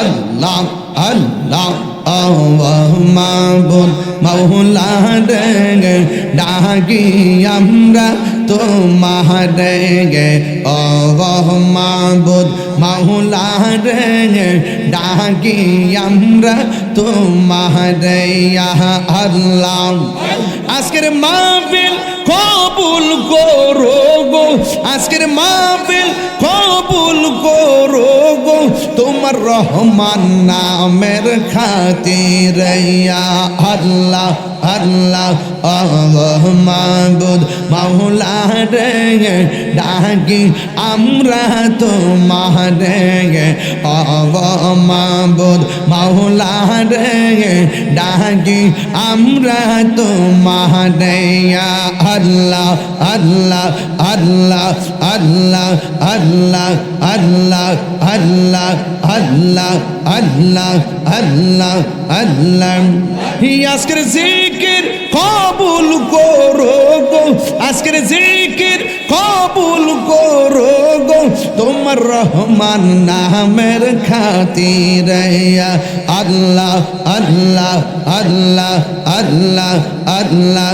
আল্লাহ আল্লাহ মাবুদ মাওলা রে ডাকি আমরা তোমারে গে ও মাবুদ মাওলা রে ডাকি আমরা তোমারে ইয়া আল্লাহ আজকের মাহফিল কবুল করো গো আজকের মাহফিল কবুল করো গো তোমার রহমান নামের খাতিরে ইয়া আল্লাহ আল্লাহ মাবুদ মাওলা রে ডাকি আমরা তোমারে মাবুদ মাওলা রে ডাকি আমরা তোমারে ইয়া আল্লাহ আল্লাহ আল্লাহ আল্লাহ আল্লাহ আল্লাহ আল্লাহ আল্লাহ আল্লাহ আল্লাহ আল্লাহ আজকের জিকির কবুল করো গো আজকের জিকির কবুল করো গো তোমার রহমান নামের খাতিরে ইয়া আল্লাহ আল্লাহ আল্লাহ আল্লাহ আল্লাহ